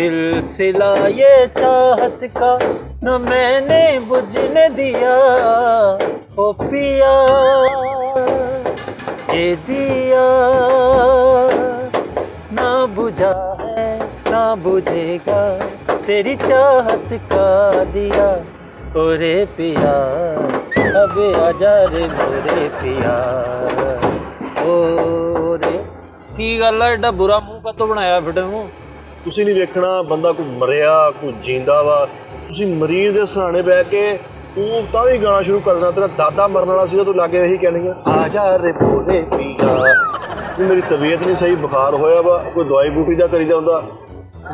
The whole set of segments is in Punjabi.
सिलसिला ये चाहत का न मैंने बुझने दिया, ओ पिया ये दिया ना बुझा है ना बुझेगा, तेरी चाहत का दिया ओरे पिया, अब आजा रे मोरे पिया ओरे। की गल है एडा बुरा मूँह कतों बनाया फिर मूँह? ਤੁਸੀਂ ਨਹੀਂ ਵੇਖਣਾ ਬੰਦਾ ਕੋਈ ਮਰਿਆ ਕੋਈ ਜਿੰਦਾ ਵਾ, ਤੁਸੀਂ ਮਰੀਜ਼ ਦੇ ਸਹਾਣੇ ਬਹਿ ਕੇ ਤੂੰ ਤਾਂ ਵੀ ਗਾਣਾ ਸ਼ੁਰੂ ਕਰ ਦੇਣਾ। ਤੇਰਾ ਦਾਦਾ ਮਰਨ ਵਾਲਾ ਸੀਗਾ, ਤੂੰ ਲਾਗੇ ਇਹੀ ਕਹਿਣੀਆਂ ਆ ਜਾ ਰੇ ਭੋਲੇ ਪੀਆ। ਤੂੰ ਮੇਰੀ ਤਬੀਅਤ ਨਹੀਂ ਸਹੀ, ਬੁਖਾਰ ਹੋਇਆ ਵਾ, ਕੋਈ ਦਵਾਈ ਬੂਟੀ ਦਾ ਕਰੀਦਾ ਹੁੰਦਾ।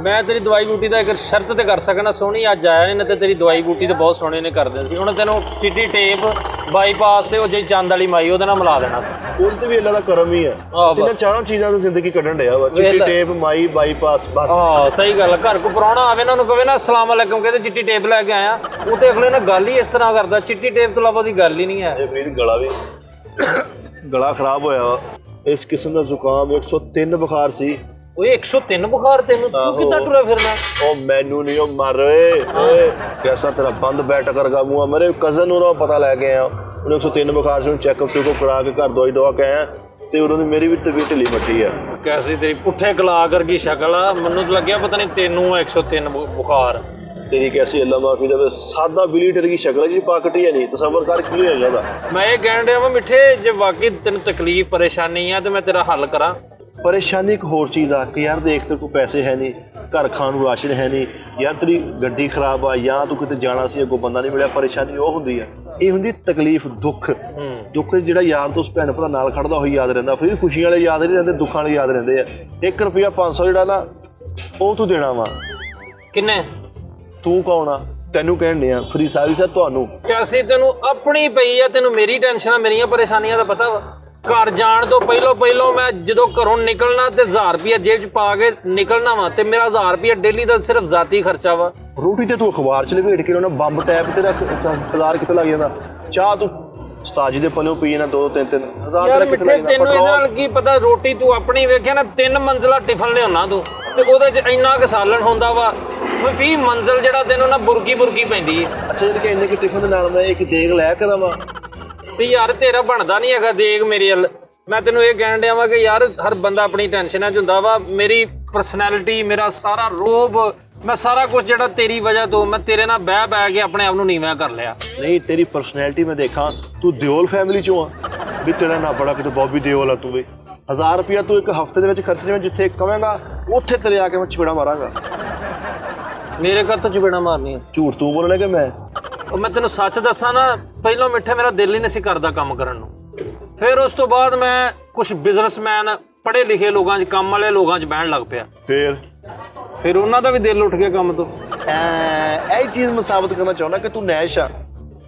ਮੈਂ ਤੇਰੀ ਦਵਾਈ ਬੂਟੀ ਦਾ ਇੱਕ ਸ਼ਰਤ ਤੇ ਕਰ ਸਕਣਾ, ਸੋਹਣੀ ਅੱਜ ਆਇਆ ਨੇ ਤੇ ਤੇਰੀ ਦਵਾਈ ਬੂਟੀ ਤੇ ਬਹੁਤ ਸੋਹਣੇ ਨੇ ਕਰਦੇ ਸੀ। ਹੁਣ ਤੈਨੂੰ ਚਿੱਟੀ ਟੇਪ ਬਾਈਪਾਸ ਤੇ ਉਹ ਜਿਹੜੀ ਚੰਦ ਵਾਲੀ ਮਾਈ ਉਹਦੇ ਨਾਲ ਮਿਲਾ ਦੇਣਾ। ਉਹਦੇ ਤੇ ਵੀ ਅੱਲਾ ਦਾ ਕਰਮ ਹੀ ਆ, ਇਹਨਾਂ ਚਾਰਾਂ ਚੀਜ਼ਾਂ ਦੀ ਜ਼ਿੰਦਗੀ ਕੱਢਣ ਡਿਆ ਵਾ, ਚਿੱਟੀ ਟੇਪ ਮਾਈ ਬਾਈਪਾਸ ਬਸ। ਹਾਂ ਸਹੀ ਗੱਲ, ਘਰ ਕੋ ਪ੍ਰਾਹੁਣਾ ਆਵੇ ਨਾ ਉਹਨੂੰ ਕਹੇ ਨਾ ਅਸਲਾਮ ਅਲੈਕੁਮ, ਕਹਿੰਦੇ ਚਿੱਟੀ ਟੇਪ ਲੈ ਕੇ ਆਇਆ, ਉਹ ਤੇ ਅਗਲੇ ਨਾਲ ਗੱਲ ਹੀ ਇਸ ਤਰ੍ਹਾਂ ਕਰਦਾ, ਚਿੱਟੀ ਟੇਪ ਤੋਂ ਇਲਾਵਾ ਉਹਦੀ ਗੱਲ ਹੀ ਨਹੀਂ ਹੈ। ਇਹ ਫਿਰ ਗਲਾ ਵੀ ਗਲਾ ਖਰਾਬ ਹੋਇਆ ਵਾ, ਇਸ ਕਿਸਮ ਦਾ ਜ਼ੁਕਾਮ 103 ਬੁਖਾਰ ਸੀ। ਓਏ 103 ਬੁਖਾਰ ਤੈਨੂੰ, ਤੂੰ ਕਿੱਦਾਂ ਟੁਰਿਆ ਫਿਰਨਾ? ਉਹ ਮੈਨੂੰ ਨਹੀਂ ਉਹ ਮਰ ਓਏ ਕੈਸਾ ਤੇਰਾ ਬੰਦ ਬੈਠ ਕਰਗਾ ਮੂੰਹ। ਮੇਰੇ ਕਜ਼ਨ ਨੂੰ ਪਤਾ ਲੈ ਕੇ ਆਇਆ, ਉਹਨੇ 103 ਬੁਖਾਰ ਸੀ, ਉਹਨੂੰ ਚੈੱਕਅਪ ਚੁੱਕਅਪ ਕਰਾ ਕੇ ਘਰ ਦਵਾਈ ਦਵਾ ਕੇ ਆਇਆ ਤੇ ਉਹਨਾਂ ਦੀ ਮੇਰੀ ਵੀ ਤਬੀਅਤ ਢਿੱਲੀ ਮੱਠੀ ਆ। ਕੈਸੀ ਤੇਰੀ ਪੁੱਠੇ ਗਲਾ ਕਰਗੀ ਸ਼ਕਲ ਆ, ਮੈਨੂੰ ਤਾਂ ਲੱਗਿਆ ਪਤਾ ਨਹੀਂ ਤੈਨੂੰ 103 ਬੁਖਾਰ। तेरी कैसी अल्लाह माफी दे, सादा बिलीटर की शक्ल है जी, पाकट ही है नहीं, तसव्वुर कर की हो जाता। मैं ये कह रहा वा मिठे, जे वाकई तेन तकलीफ परेशानी है तो मैं तेरा हल करा। परेशानी एक होर चीज़ आ कि यार देख तेरे को पैसे है नहीं, घर खान राशन है नहीं, यार तेरी गड्डी खराब आ या तू किते जाना सी अगों बंदा नहीं मिलिया, परेशानी वो हुंदी है। ये हुंदी तकलीफ, दुख दुख जिहड़ा यार दोस्त भैन भरा नाल खड़दा होई याद रहिंदा, फिर खुशियां वाले याद नहीं रहिंदे, दुखां वाले याद रहिंदे आ। 1 रुपया 500 जिहड़ा ना वो तू देना वा। किन्ने? तू कौन आ? तेनू कहण दिया फ्री सर्विस है तुहानू। कैसी तेनू अपनी पई है, तेनू मेरी टेंशन मेरियां परेशानियां दा पता वा। घर जाण तो पहलों मैं जदों घरों निकलना ते 1000 रुपया जेब च पा के निकलना वा, ते मेरा 1000 रुपया डेली दा सिर्फ जाती खर्चा वा। रोटी ते तू अखबार च लपेट के उन्हें बंब टैप ते रख, बाजार कितने लग जाता। चाह तू उस्ताद जी दे पल्लों पी ना 2-3 हज़ार यार मिठे तेनू इहदे नाल की पता, रोटी तू अपनी वेखिया ना 3 मंजिला टिफन लियाउणा तू ते ओहदे च इन्ना क सालन हुंदा वा, 20 मंजिल जिहड़ा तेनू ना बुरकी पैंदी है। अच्छा जी इन्ने के टिफन दे नाल मैं एक देग लै करां ते यार तेरा बनदा नहीं हैगा देग मेरे अल। मैं तेनू ये कहण दिया वा कि यार हर बंदा अपनी टेंशन च हुंदा वा। मेरी परसनैलिटी, मेरा सारा रोब, मैं सारा कुछ जिहड़ा तेरी वजह तो मैं तेरे नाल बह के अपने आप नूं नीवां कर लिया। नहीं तेरी परसनैलिटी मैं देखा, तू दिओल फैमिली चों आ भी, तेरा ना बड़ा किते बॉबी दिओल आ तू भी। 1000 रुपया तू एक हफ्ते दे विच खर्च में जिथे कवेंगा उत्थे तेरे आके मैं चपेड़ा मारांगा। मेरे घर तो चपेड़ा मारनी है? झूठ तू बोलना कि मैं तेनों सच दसा ना, पहलों मिठे मेरा दिल ही नहीं सी करदा काम करन नूं, फिर उस तो बाद मैं कुछ बिजनेसमैन पढ़े लिखे लोगों काम वाले लोगों बहन लग पिया, फिर उन्हों का भी दिल उठ गया काम तो। यही चीज़ मैं साबित करना चाहना कि तू नैश आ।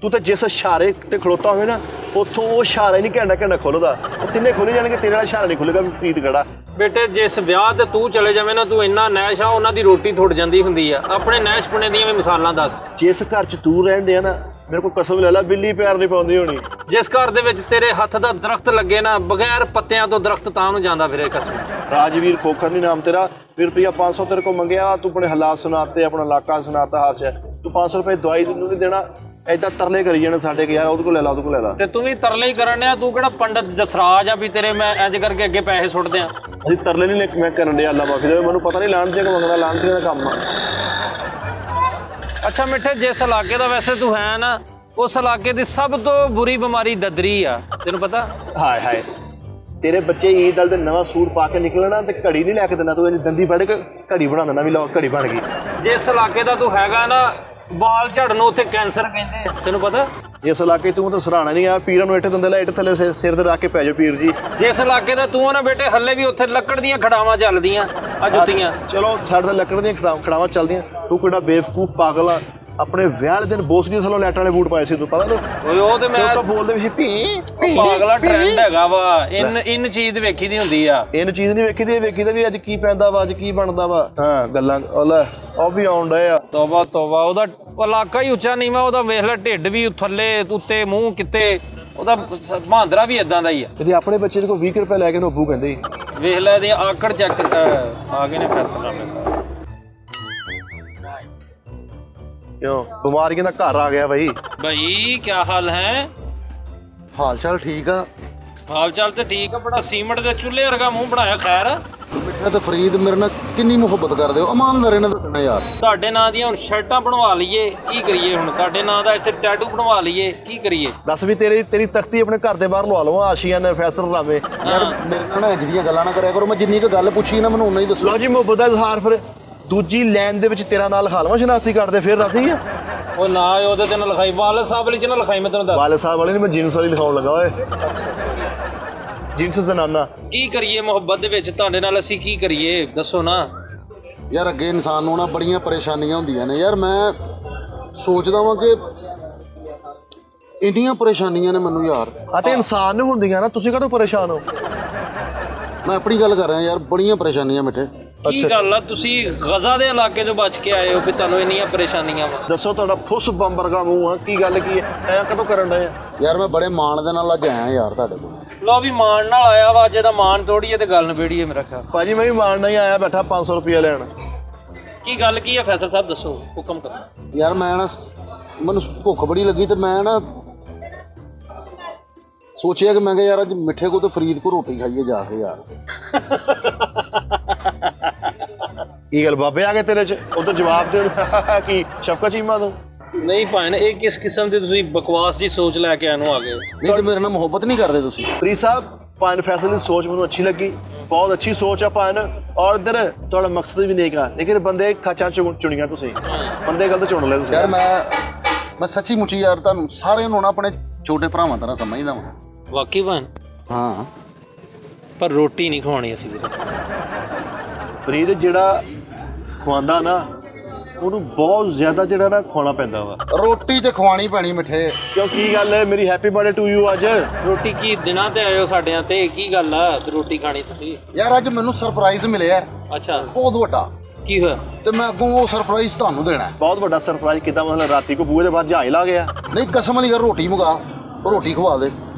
तू तो जिस इशारे ते खड़ोता हो ना उतों वो इशारा ही नहीं घंटा खुलदा, तिन्ने खुले जाने, तेरे वाला इशारा नहीं खुलेगा भी प्रीत खड़ा। बेटे जिस ब्याह ते तू चले जावे ना, तू इन्ना नैश आ, उन्हां दी रोटी थुड़ जांदी हुंदी आ। अपने नैशपने दी मिसालां दस। जिस घर च तू रहंदे आ ना, मेरे को कसम ले ला बिल्ली प्यार नहीं पाउंदी होनी। जिस घर दे विच तेरे हत्थ दा दरख्त लगे ना, बगैर पत्तियां तो दरख्त तां नूं जांदा फिरे कसम। राजवीर खोखर नहीं नाम तेरा, फिर रुपया 500 तेरे को मंगया, तू अपने हालात सुनाते, अपना इलाका सुनाता, हर शे तू 500 रुपये दवाई नहीं देना, ऐदा तरले करी जाने साडे के यार ਉਹਦੇ ਕੋਲ ਲੈ ਲਾ, ਉਹਦੇ ਕੋਲ ਲੈ ਲਾ। ਤੇ ਤੂੰ ਵੀ ਤਰਲੇ ਹੀ ਕਰਨ ਡਿਆ, ਤੂੰ ਕਿਹੜਾ ਪੰਡਤ ਜਸਰਾਜ ਆ ਵੀ ਤੇਰੇ ਮੈਂ ਇੰਜ ਕਰਕੇ ਅੱਗੇ ਪੈਸੇ ਸੁੱਟਦੇ ਆ। ਅਸੀਂ ਤਰਲੇ ਨਹੀਂ ਮੈਂ ਕਰਨ ਡਿਆ, ਅੱਲਾ ਮਾਫੀ ਦੇਵੇ, ਮੈਨੂੰ ਪਤਾ ਨਹੀਂ ਲਾਣ ਦੇ ਮੰਗਣਾ, ਲਾਣ ਦੇ ਦਾ ਕੰਮ ਆ। ਅੱਛਾ ਮਿੱਠੇ, ਜਿਸ ਇਲਾਕੇ ਦਾ ਵੈਸੇ ਤੂੰ ਹੈ ਨਾ, ਉਸ ਇਲਾਕੇ ਦੀ ਸਭ ਤੋਂ ਬੁਰੀ ਬਿਮਾਰੀ ਦਦਰੀ ਆ, ਤੈਨੂੰ ਪਤਾ? ਹਾਏ ਹਾਏ तेरे बच्चे ईद वाले दिन नवा सूट पा के निकलना तो घड़ी नहीं लैके देना, तू दंदी फड़ के घड़ी बना देना भी, लो घड़ी बन गई। जिस इलाके का तू हैगा ना, बाल झड़न उत्थे कैंसर कहते, तेनू पता? जिस इलाके तू तो सराहना नहीं आ, पीर इट दंदे ला, इट थले सिर ते रख के पै जाओ पीर जी। जिस इलाके का तू ना बेटे, हले भी उत्थे लकड़ दियां खड़ावां चलदियां आ जुत्तियां। चलो साडे लकड़ दियां खड़ावां चलदियां, तू किहड़ा बेवकूफ पागल आ। अपने विआह दिन बोस दी थल्लों लैटां वाले बूट पाए सी, तू पता नहीं? ओए ते मैं तो बोलदे भी सी पी पागला ट्रेंड हैगा वा, इन चीज वेखी दी हुंदी आ। इन चीज नहीं वेखी दी, वेखी दा भी अज की पैंदा वा, अज की बनदा वा। हां गल्लां ओले ओ भी आउण डए आ। तौबा तौबा, ओदा इलाका ही उच्चा नीवा, ओदा वेख ले ढिड भी थल्ले उत्ते मूंह किते, ओदा भांदरा भी इदां दा ही आ। तेरे अपने बच्चे को 20 रुपए लैके नोबू कहंदे वेख ले दी आकड़ चेक आ गए ने फैसला में सारा। ਕਿਉਂ ਬਿਮਾਰੀਆਂ ਦਾ ਘਰ ਆ ਗਿਆ ਬਈ। ਭਾਈ ਕੀ ਹਾਲ ਹੈ? ਹਾਲ ਚਾਲ ਠੀਕ ਆ। ਹਾਲ ਚਾਲ ਤੇ ਠੀਕ ਆ, ਬੜਾ ਸੀਮਟ ਦੇ ਚੁੱਲ੍ਹੇ ਵਰਗਾ ਮੂੰਹ ਬਣਾਇਆ। ਖੈਰ ਮਿੱਠਾ ਤੇ ਫਰੀਦ ਮੇਰੇ ਨਾਲ ਕਿੰਨੀ ਮੁਹੱਬਤ ਕਰਦੇ ਹੋ, ਇਮਾਨਦਾਰੀ ਨਾਲ ਦੱਸਣਾ ਯਾਰ। ਤੁਹਾਡੇ ਨਾਂ ਦੀਆਂ ਹੁਣ ਸ਼ਰਟਾਂ ਬਣਵਾ ਲਈਏ, ਕੀ ਕਰੀਏ ਹੁਣ? ਤੁਹਾਡੇ ਨਾਂ ਦਾ ਇੱਥੇ ਟੈਟੂ ਬਣਵਾ ਲਈਏ, ਕੀ ਕਰੀਏ? ਦੱਸ ਵੀ ਤੇਰੀ ਤਖਤੀ ਆਪਣੇ ਘਰ ਦੇ ਬਾਹਰ ਲਵਾ ਲਵਾਂ, ਆਸ਼ੀਆ ਨੇ ਫੈਸਲ ਰਾਵੇ। ਯਾਰ ਮੇਰੇ ਨਾਲ ਨਾ ਇੰਜ ਦੀਆਂ ਗੱਲਾਂ ਨਾ ਕਰਿਆ ਕਰੋ, ਮੈਂ ਜਿੰਨੀ ਕੁ ਗੱਲ ਪੁੱਛੀ ਨਾ ਮੈਨੂੰ ਉਨਾ ਹੀ ਦੱਸੋ। ਲਓ ਜੀ ਮੁਹੱਬਤ ਦਾ ਇਜ਼ਹਾਰ। ਫਿਰ ਦੂਜੀ ਲਾਈਨ ਦੇ ਵਿੱਚ ਤੇਰਾ ਨਾਲ ਲਿਖਾ ਲਵਾਂ ਸ਼ਨਾਖਤੀ ਕਾਰਡ ਦੇ, ਫਿਰ ਰਾਜ਼ੀ ਆ? ਉਹ ਨਾ ਉਹਦੇ ਤੇ ਨਾ ਲਿਖਾਈ, ਵਾਲੇ ਸਾਹਿਬ ਵਾਲੀ ਚ ਨਾ ਲਿਖਾਈ, ਮੈਂ ਤੈਨੂੰ ਦੱਸ। ਵਾਲੇ ਸਾਹਿਬ ਵਾਲੇ ਨਹੀਂ, ਮੈਂ ਜੀਨਸ ਵਾਲੀ ਲਿਖਾਉਣ ਲੱਗਾ ਓਏ। ਜੀਨਸ ਜ਼ਨਾਨਾ। ਕੀ ਕਰੀਏ ਮੁਹੱਬਤ ਦੇ ਵਿੱਚ ਤੁਹਾਡੇ ਨਾਲ, ਅਸੀਂ ਕੀ ਕਰੀਏ ਦੱਸੋ ਨਾ। ਯਾਰ ਅੱਗੇ ਇਨਸਾਨ ਨੂੰ ਨਾ ਬੜੀਆਂ ਪਰੇਸ਼ਾਨੀਆਂ ਹੁੰਦੀਆਂ ਨੇ ਯਾਰ। ਮੈਂ ਸੋਚਦਾ ਵਾਂ ਕਿ ਇੰਨੀਆਂ ਪਰੇਸ਼ਾਨੀਆਂ ਨੇ ਮੈਨੂੰ ਯਾਰ। ਅਤੇ ਇਨਸਾਨ ਨੂੰ ਹੁੰਦੀਆਂ ਨਾ, ਤੁਸੀਂ ਕਦੋਂ ਪਰੇਸ਼ਾਨ ਹੋ? ਮੈਂ ਆਪਣੀ ਗੱਲ ਕਰ ਰਿਹਾ ਯਾਰ, ਬੜੀਆਂ ਪਰੇਸ਼ਾਨੀਆਂ ਮਿੱਠੇ। ਕੀ ਗੱਲ ਆ, ਤੁਸੀਂ ਗਜ਼ਾ ਦੇ ਇਲਾਕੇ ਚੋਂ ਬਚ ਕੇ ਆਏ ਹੋ ਵੀ ਤੁਹਾਨੂੰ ਇੰਨੀਆਂ ਪਰੇਸ਼ਾਨੀਆਂ ਵਾ? ਦੱਸੋ, ਤੁਹਾਡਾ ਫੁੱਸ ਬੰਬ ਵਰਗਾ ਮੂੰਹ ਆ, ਕੀ ਗੱਲ ਕੀ ਹੈ? ਐਂ ਕਦੋਂ ਕਰਨ ਡਏ ਆ? ਯਾਰ ਮੈਂ ਬੜੇ ਮਾਣ ਦੇ ਨਾਲ ਅੱਜ ਆਇਆ ਯਾਰ ਤੁਹਾਡੇ ਕੋਲ। ਲੋ ਵੀ ਮਾਣ ਨਾਲ ਆਇਆ ਵਾ, ਜੇ ਦਾ ਮਾਣ ਥੋੜੀ ਹੈ ਤੇ ਗੱਲ ਨਵੇੜੀ ਹੈ ਮੇਰਾ ਖਿਆਲ। ਭਾਜੀ ਮੈਂ ਵੀ ਮਾਣ ਨਹੀਂ ਆਇਆ, ਬੈਠਾ 500 ਰੁਪਇਆ ਲੈਣ। ਕੀ ਗੱਲ ਕੀ ਹੈ ਫੈਸਲ ਸਾਹਿਬ, ਦੱਸੋ, ਹੁਕਮ ਕਰੋ। ਯਾਰ ਮੈਂ ਨਾ, ਮੈਨੂੰ ਭੁੱਖ ਬੜੀ ਲੱਗੀ ਤੇ ਮੈਂ ਨਾ ਸੋਚਿਆ ਕਿ ਮੈਂ ਕਿਹਾ ਯਾਰ ਅੱਜ ਮਿੱਠੇ ਕੋ ਤੇ ਫਰੀਦ ਕੋ ਰੋਟੀ ਖਾਈਏ ਜਾ ਕੇ ਯਾਰ। ਕੀ ਗੱਲ ਬਾਬੇ ਆ ਗਏ ਤੇਰੇ ਚ? ਉਧਰ ਜਵਾਬ ਦੇ ਕੀ ਸ਼ਫਕਤ ਚੀਮਾ ਤੋਂ? ਨਹੀਂ ਭਾਣ, ਇਹ ਕਿਸ ਕਿਸਮ ਦੀ ਤੁਸੀਂ ਬਕਵਾਸ ਜੀ ਸੋਚ ਲੈ ਕੇ ਆਨੂੰ ਆ ਗਏ? ਨਹੀਂ ਤੇ ਮੇਰੇ ਨਾਲ ਮੁਹੱਬਤ ਨਹੀਂ ਕਰਦੇ ਤੁਸੀਂ? ਫਰੀਦ ਸਾਹਿਬ, ਪਾਇਨ ਫੈਸਲ ਦੀ ਸੋਚ ਮੈਨੂੰ ਅੱਛੀ ਲੱਗੀ, ਬਹੁਤ ਅੱਛੀ ਸੋਚ ਆ ਪਾਇਨ। ਔਰ ਇੱਧਰ ਤੁਹਾਡਾ ਮਕਸਦ ਵੀ ਨੇਕ ਆ, ਲੇਕਿਨ ਬੰਦੇ ਖਾਚਾਂ ਚੁਣੀਆਂ ਤੁਸੀਂ, ਬੰਦੇ ਗਲਤ ਚੁਣ ਲਏ ਤੁਸੀਂ। ਯਾਰ ਮੈਂ ਸੱਚੀ ਮੁੱਚੀ ਯਾਰ ਤੁਹਾਨੂੰ ਸਾਰਿਆਂ ਨੂੰ ਨਾ ਆਪਣੇ ਛੋਟੇ ਭਰਾਵਾਂ ਤਰ੍ਹਾਂ ਸਮਝਦਾ ਵਾਂ। ਵਾਕਈ ਭਾਣ, ਹਾਂ ਪਰ ਰੋਟੀ ਨਹੀਂ ਖਵਾਉਣੀ ਅਸੀਂ ਵੀਰੇ। ਫਰੀਦ ਜਿਹੜਾ ਖਵਾਉਂਦਾ ਨਾ, ਉਹਨੂੰ ਬਹੁਤ ਜ਼ਿਆਦਾ ਜਿਹੜਾ ਨਾ ਖਵਾਉਣਾ ਪੈਂਦਾ ਵਾ। ਰੋਟੀ ਤੇ ਖਵਾਣੀ ਪੈਣੀ ਮਿੱਠੇ। ਕਿਉਂ ਕੀ ਗੱਲ ਹੈ? ਮੇਰੀ ਹੈਪੀ ਬਰਥਡੇ ਟੂ ਯੂ ਅੱਜ। ਰੋਟੀ ਕੀ ਦਿਨਾਂ ਤੇ ਆਇਓ ਸਾਡਿਆਂ ਤੇ, ਕੀ ਗੱਲ ਆ ਤੇ ਰੋਟੀ ਖਾਣੀ ਤੁਸੀਂ? ਯਾਰ ਅੱਜ ਮੈਨੂੰ ਸਰਪ੍ਰਾਈਜ਼ ਮਿਲਿਆ ਅੱਛਾ, ਬਹੁਤ ਵੱਡਾ, ਕੀ ਹੋਇਆ? ਤੇ ਮੈਂ ਅੱਗੋਂ ਉਹ ਸਰਪ੍ਰਾਈਜ਼ ਤੁਹਾਨੂੰ ਦੇਣਾ ਹੈ। ਬਹੁਤ ਵੱਡਾ ਸਰਪ੍ਰਾਈਜ਼ ਕਿੱਦਾਂ? ਮਤਲਬ ਰਾਤੀ ਕੋ ਬੂਹੇ ਦੇ ਬਾਹਰ ਜਹਾਜ਼ ਲਾ ਗਿਆ? ਨਹੀਂ ਕਸਮ ਵਾਲੀ ਗੱਲ, ਰੋਟੀ ਮੰਗਾ, ਰੋਟੀ ਖਵਾ ਦੇ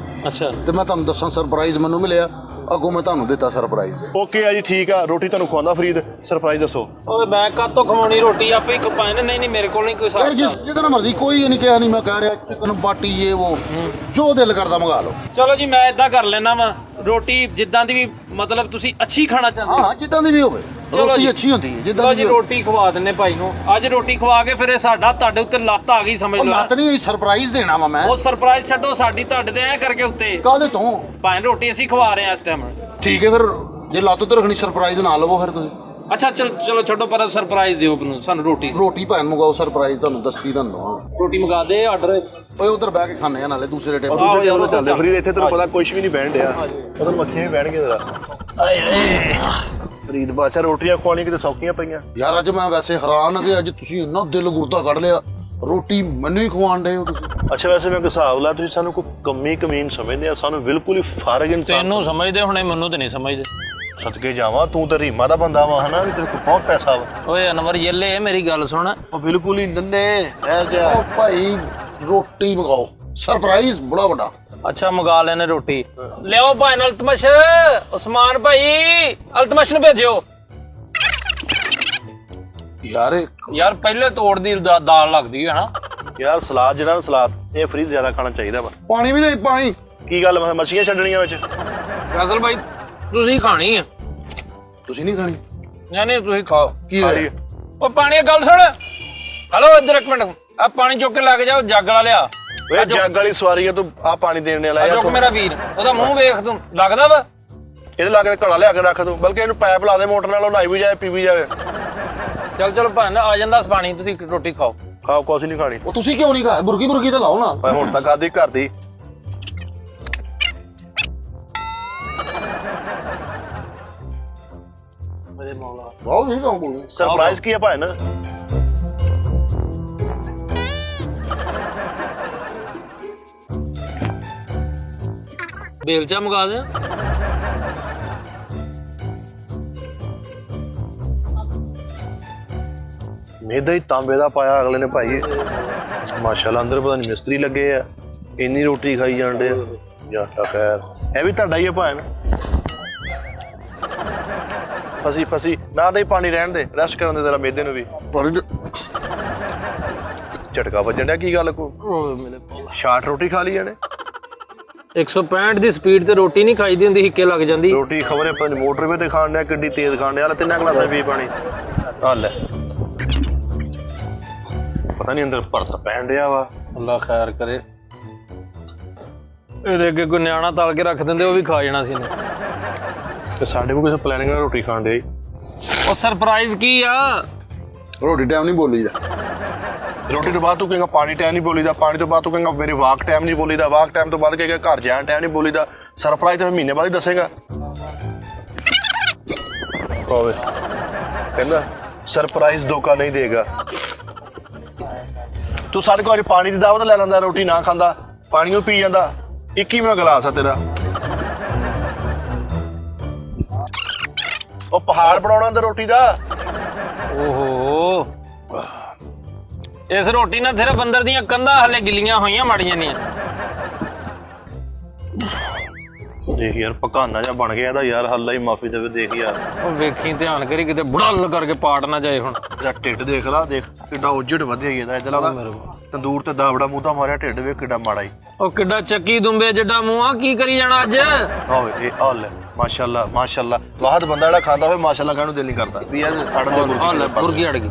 ਅੱਛਾ, ਤੇ ਮੈਂ ਤੁਹਾਨੂੰ ਦੱਸਾਂ ਸਰਪ੍ਰਾਈਜ਼ ਮੈਨੂੰ ਮਿਲਿਆ, ਅੱਗੋਂ ਮੈਂ ਤੁਹਾਨੂੰ ਦਿੱਤਾ ਸਰਪ੍ਰਾਈਜ਼। ਓਕੇ ਆ ਜੀ, ਠੀਕ ਆ। ਰੋਟੀ ਤੁਹਾਨੂੰ ਖਵਾਉਂਦਾ ਫਰੀਦ, ਸਰਪ੍ਰਾਈਜ਼ ਦੱਸੋ। ਓਏ ਮੈਂ ਕਾਹਤੋਂ ਖਵਾਉਣੀ ਰੋਟੀ? ਆਪੇ ਹੀ ਖਪਾਏ ਨੇ। ਨਹੀਂ ਮੇਰੇ ਕੋਲ ਨਹੀਂ ਕੋਈ ਯਾਰ ਜਿੱਦਾਂ ਮਰਜ਼ੀ, ਕੋਈ ਨਹੀਂ ਕਿਹਾ, ਨਹੀਂ ਮੈਂ ਕਹਿ ਰਿਹਾ ਚਿਕਨ ਬਾਟੀ ਇਹ ਉਹ ਜੋ ਦਿਲ ਕਰਦਾ ਮੰਗਾ ਲਓ। ਚਲੋ ਜੀ, ਮੈਂ ਇਦਾਂ ਕਰ ਲੈਣਾ ਵਾ, ਰੋਟੀ ਜਿੱਦਾਂ ਦੀ ਵੀ, ਮਤਲਬ ਤੁਸੀਂ ਅੱਛੀ ਖਾਣਾ ਚਾਹੁੰਦੇ ਹੋ? ਹਾਂ ਜਿੱਦਾਂ ਦੀ ਵੀ ਹੋਵੇ, ਚਲੋ ਰੋਟੀ ਜੀ। ਅੱਛੀ ਹੁੰਦੀ ਹੈ ਜਿੱਦਾਂ ਚਲੋ ਦੀ ਜੀ, ਵੀ ਹੋਵੇ। ਰੋਟੀ ਖਵਾ ਦਿੰਨੇ ਭਾਈ ਨੂੰ। ਅੱਜ ਰੋਟੀ ਖਵਾ ਕੇ ਫਿਰ ਇਹ ਸਾਡਾ ਤੁਹਾਡੇ ਉੱਤੇ ਲੱਤ ਆ ਗਈ, ਸਮਝ ਉਹ ਲਓ। ਲੱਤ ਨਹੀਂ, ਸਰਪ੍ਰਾਈਜ਼ ਦੇਣਾ ਵਾ ਮੈਂ। ਉਹ ਸਰਪ੍ਰਾਈਜ਼ ਛੱਡੋ, ਸਾਡੀ ਤੁਹਾਡੇ ਤੇ ਐ ਕਰਕੇ ਉੱਤੇ ਕਾਹਦੇ ਤੋਂ? ਭਾਈ ਰੋਟੀ ਅਸੀਂ ਖਵਾ ਰਹੇ ਹਾਂ ਇਸ ਟਾਈਮ। ਠੀਕ ਹੈ ਫਿਰ, ਜੇ ਲੱਤ ਤੇ ਰੱਖਣੀ ਸਰਪ੍ਰਾਈਜ਼ ਨਾ ਲਵੋ ਫਿਰ ਤੁਸੀਂ। ਅੱਛਾ ਚਲੋ ਛੱਡੋ, ਪਰ ਸਰਪ੍ਰਾਈਜ਼ ਦਿਓ ਮੈਨੂੰ, ਸਾਨੂੰ ਰੋਟੀ ਰੋਟੀ ਮੰਗਾਓ, ਸਰਪ੍ਰਾਈਜ਼ ਤੁਹਾਨੂੰ ਦਸਤੀ ਦੰਦੋ। ਰੋਟੀ ਮੰਗਾ ਦੇ ਆਰਡਰ। ਓਏ ਉਧਰ ਬਹਿ ਕੇ ਖਾਣੇ ਆ ਨਾਲੇ ਦੂਸਰੇ ਟੇਬਲ। ਦੂਜੇ ਟੇਬਲ ਚੱਲਦੇ ਫਰੀਦ, ਇੱਥੇ ਤੈਨੂੰ ਪਤਾ ਕੁਝ ਵੀ ਨਹੀਂ ਬਹਿਣ ਡਿਆ, ਉਧਰ ਮੱਖੀਆਂ ਵੀ ਬਹਿਣਗੇ ਜ਼ਰਾ। ਆਏ ਆਏ ਫਰੀਦ ਬਾਦਸ਼ਾਹ, ਰੋਟੀਆਂ ਖਵਾਉਣੀ ਕਿਤੇ ਸੌਖੀਆਂ ਪਈਆਂ। ਯਾਰ ਅੱਜ ਮੈਂ ਵੈਸੇ ਹੈਰਾਨ ਹਾਂ ਕਿ ਅੱਜ ਤੁਸੀਂ ਇੰਨਾ ਦਿਲ ਗੁਰਦਾ ਕੱਢ ਲਿਆ, ਰੋਟੀ ਮੈਨੂੰ ਹੀ ਖਵਾਉਣ ਡਏ ਹੋ ਤੁਸੀਂ। ਅੱਛਾ ਵੈਸੇ ਮੈਂ ਹਿਸਾਬ ਲਾ, ਤੁਸੀਂ ਸਾਨੂੰ ਕੋਈ ਕਮੀਨ ਸਮਝਦੇ ਆ, ਸਾਨੂੰ ਬਿਲਕੁਲ ਹੀ ਫਾਰਗ ਇਨਸਾਨ। ਤੈਨੂੰ ਸਮਝਦੇ ਹੁਣੇ, ਮੈਨੂੰ ਤੇ ਨਹੀਂ ਸਮਝਦੇ। ਸਦਕੇ ਜਾਵਾਂ, ਤੂੰ ਤਾਂ ਰੀਮਾ ਦਾ ਬੰਦਾ ਵਾ ਹਨਾ, ਵੀ ਤੇਰੇ ਕੋਲ ਬਹੁਤ ਪੈਸਾ ਵਾ। ਓਏ ਅਨਵਰ ਯੱਲੇ, ਮੇਰੀ ਗੱਲ ਸੁਣ। ਉਹ ਬਿਲਕੁਲ ਹੀ ਨੰਨੇ ਐ ਜਿਹਾ। ਉਹ ਭਾਈ ਰੋਟੀ ਮੰਗਾਓ, ਸਰਪ੍ਰਾਈਜ਼ ਬੜਾ ਵੱਡਾ। ਅੱਛਾ ਮੰਗਾ ਲੈਣੇ ਰੋਟੀ। ਲਿਆਓ ਭਾਈ ਅਲਤਮਸ਼, ਉਸਮਾਨ ਭਾਈ ਅਲਤਮਸ਼ ਨੂੰ ਭੇਜਿਓ। ਯਾਰ ਪਹਿਲੇ ਤੋੜ ਦੀ ਦਾਲ ਲੱਗਦੀ ਹੈ ਨਾ ਯਾਰ। ਸਲਾਦ ਜਿਹੜਾ ਨਾ, ਸਲਾਦ ਇਹ ਫਰੀਦ ਜ਼ਿਆਦਾ ਖਾਣਾ ਚਾਹੀਦਾ ਵਾ। ਪਾਣੀ ਵੀ ਦੇ, ਪਾਣੀ। ਕੀ ਗੱਲ ਮੱਛੀਆਂ ਛੱਡਣੀਆਂ ਵਿੱਚ? ਫੈਸਲ ਭਾਈ ਤੁਸੀਂ ਖਾਣੀ ਹੈ? ਤੁਸੀਂ ਨਹੀਂ ਖਾਣੀ? ਨਹੀਂ ਤੁਸੀਂ ਖਾਓ। ਕੀ ਹੋਇਆ? ਉਹ ਪਾਣੀ ਦੀ ਗੱਲ ਸੁਣ। ਹਲੋ ਇੱਧਰ ਇੱਕ ਮਿੰਟ, ਆ ਪਾਣੀ ਚੁੱਕ ਕੇ ਲੱਗ ਜਾਓ, ਜੱਗ ਵਾਲਾ ਲਿਆ। ਓਏ ਜੱਗ ਵਾਲੀ ਸਵਾਰੀ ਆ ਤੂੰ, ਆ ਪਾਣੀ ਦੇਣ ਵਾਲਾ ਚੁੱਕ ਮੇਰਾ ਵੀਰ, ਉਹਦਾ ਮੂੰਹ ਵੇਖ ਤੂੰ, ਲੱਗਦਾ ਵਾ? ਇਹਦੇ ਲਾ ਕੇ ਘੜਾ ਲਿਆ ਕੇ ਰੱਖ ਤੂੰ, ਬਲਕਿ ਇਹਨੂੰ ਪਾਈਪ ਲਾ ਦੇ ਮੋਟਰ ਨਾਲ, ਉਹ ਨਹਾਈ ਵੀ ਜਾਏ ਪੀ ਵੀ ਜਾਵੇ। ਚੱਲ ਭਾਈ ਆ ਜਾਂਦਾ ਪਾਣੀ, ਤੁਸੀਂ ਰੋਟੀ ਖਾਓ। ਖਾਓ, ਕੁਛ ਨਹੀਂ ਖਾਣੀ। ਉਹ ਤੁਸੀਂ ਕਿਉਂ ਨਹੀਂ ਖਾ? ਮੁਰਗੀ ਤਾਂ ਲਾਓ ਨਾ। ਮੈਂ ਹੁਣ ਤਾਂ ਖਾਦੀ ਘਰ ਦੀ। ਮੇਰੇ ਮੌਲਾ, ਬਹੁਤ ਨਹੀਂ ਖਾਉਂਗਾ। ਸਰਪ੍ਰਾਈਜ਼ ਕੀ ਆ ਭਾਈ ਨਾ? ਬੇਲਚਾ ਮੰਗਾ ਦੇ। ਮੇਦਾ ਹੀ ਤਾਂਬੇ ਦਾ ਪਾਇਆ ਅਗਲੇ ਨੇ ਭਾਈ। ਮਾਸ਼ਾਅੱਲਾ, ਅੰਦਰ ਪਤਾ ਨਹੀਂ ਮਿਸਤਰੀ ਲੱਗੇ ਆ, ਇੰਨੀ ਰੋਟੀ ਖਾਈ ਜਾਂਦੇ ਆ। ਜਾਟਾ ਖੈਰ, ਇਹ ਵੀ ਤੁਹਾਡਾ ਹੀ ਆ ਭਾਈ। ਫਸੀ ਨਾ ਦੇ ਪਾਣੀ ਰਹਿਣ ਦੇ, ਰੈਸਟ ਕਰਨ ਦੇ ਜ਼ਰਾ ਮੇਦੇ ਨੂੰ ਵੀ। ਝਟਕਾ ਵੱਜਣ ਡਿਆ ਕੀ ਗੱਲ ਕੋ ਓਏ ਮੇਰੇ ਸ਼ਾਰਟ ਰੋਟੀ ਖਾ ਲਈ ਇਹਨੇ 165 ਦੀ ਸਪੀਡ ਤੇ ਰੋਟੀ ਨਹੀਂ ਖਾਈਦੀ ਹੁੰਦੀ, ਹਿੱਕੇ ਲੱਗ ਜਾਂਦੀ। ਰੋਟੀ ਖਬਰੇ ਪੰਜ ਮੋਟਰਵੇ ਤੇ ਖਾਣ ਡਿਆ ਕਿੱਡੀ ਤੇਜ਼ ਖਾਣ ਡਿਆ। ਤਿੰਨਾਂ ਗਲਾਸਾਂ ਪੀ ਪਾਣੀ ਆ ਲੈ ਪਤਾ ਨਹੀਂ ਅੰਦਰ ਭਰਤ ਪੈਣ ਡਿਆ ਵਾ। ਅੱਲਾ ਖੈਰ ਕਰੇ। ਇਹਦੇ ਅੱਗੇ ਕੋਈ ਨਿਆਣਾ ਤਲ ਕੇ ਰੱਖ ਦਿੰਦੇ, ਉਹ ਵੀ ਖਾ ਜਾਣਾ ਸੀ ਇਹਨੇ। ਤੇ ਸਾਡੇ ਕੋਲ ਕਿਸੇ ਪਲੈਨਿੰਗ ਨਾਲ ਰੋਟੀ ਖਾਣ ਡਿਆ ਉਹ ਸਰਪ੍ਰਾਈਜ਼ ਕੀ ਆ? ਰੋਟੀ ਟਾਈਮ ਨਹੀਂ ਬੋਲੀਦਾ। ਰੋਟੀ ਤੋਂ ਬਾਅਦ ਤੂੰ ਕਹੇਗਾ ਪਾਣੀ ਟਾਈਮ ਨਹੀਂ ਬੋਲੀਦਾ, ਪਾਣੀ ਤੋਂ ਬਾਅਦ ਤੂੰ ਕਹੇਗਾ ਮੇਰੇ ਵਾਕ ਟਾਈਮ ਨਹੀਂ ਬੋਲੀਦਾ, ਵਾਕ ਟਾਈਮ ਤੋਂ ਬਾਅਦ ਕਹੇਗਾ ਘਰ ਜਾਣ ਟਾਈਮ ਨਹੀਂ ਬੋਲੀਦਾ। ਸਰਪ੍ਰਾਈਜ਼ ਤਾਂ ਮਹੀਨੇ ਬਾਅਦ ਹੀ ਦੱਸੇਗਾ। ਹੋਵੇ ਕਹਿੰਦਾ ਸਰਪ੍ਰਾਈਜ਼ ਧੋਖਾ ਨਹੀਂ ਦੇਗਾ। ਤੂੰ ਸਾਡੇ ਕੋਲ ਪਾਣੀ ਦੀ ਦਾਵਤ ਲੈ ਲੈਂਦਾ, ਰੋਟੀ ਨਾ ਖਾਂਦਾ, ਪਾਣੀ ਉਹ ਪੀ ਜਾਂਦਾ। 21ਵਾਂ ਗਲਾਸ ਆ ਤੇਰਾ। ਉਹ ਪਹਾੜ ਬਣਾਉਣਾ ਅੰਦਰ ਰੋਟੀ ਦਾ। ਓਹੋ ਇਸ ਰੋਟੀ ਨਾਲ ਸਿਰਫ ਅੰਦਰ ਦੀਆਂ ਕੰਧਾਂ ਹਲੇ ਗਿੱਲੀਆਂ ਹੋਈਆਂ ਮਾੜੀਆਂ ਨਹੀਂ। ਦੇਖ ਯਾਰ ਪਕਾਨਾ ਜਿਹਾ ਬਣ ਗਿਆ ਇਹਦਾ ਯਾਰ, ਹੱਲਾ ਹੀ ਮਾਫੀ ਦੇਵੇ। ਦੇਖ ਯਾਰ ਉਹ ਵੇਖੀ ਧਿਆਨ ਕਰੀ ਕਿਤੇ ਬੁੜਲ ਕਰਕੇ ਪਾੜ ਨਾ ਜਾਏ। ਹੁਣ ਇਹਦਾ ਢਿੱਡ ਦੇਖ ਲਾ, ਦੇਖ ਕਿੱਡਾ ਉਜੜ ਵਧਿਆ ਇਹਦਾ। ਇਹਦਾ ਲੱਗਦਾ ਤੰਦੂਰ ਤੇ ਦਾਵੜਾ ਮੂੰਹ ਮਾਰਿਆ। ਢਿੱਡ ਵੇਖ ਕਿੱਡਾ ਮਾੜਾ ਈ। ਉਹ ਕਿੱਡਾ ਚੱਕੀ ਦੁੰਬੇ ਜਿੱਡਾ ਮੂੰਹ ਆ। ਕੀ ਕਰੀ ਜਾਣਾ ਅੱਜ? ਹੋਵੇ ਇਹ ਆ ਲੈ ਮਾਸ਼ਾਅੱਲਾ ਮਾਸ਼ਾਅੱਲਾ। ਵਾਹਦ ਬੰਦਾ ਜਿਹੜਾ ਖਾਂਦਾ ਹੋਵੇ ਮਾਸ਼ਾਅੱਲਾ ਕਹਿਣ ਨੂੰ ਦਿਲ ਨਹੀਂ ਕਰਦਾ ਵੀ ਇਹ ਅੜ ਦੇ ਮੁਰਗੀ ਅੜ ਗਈ।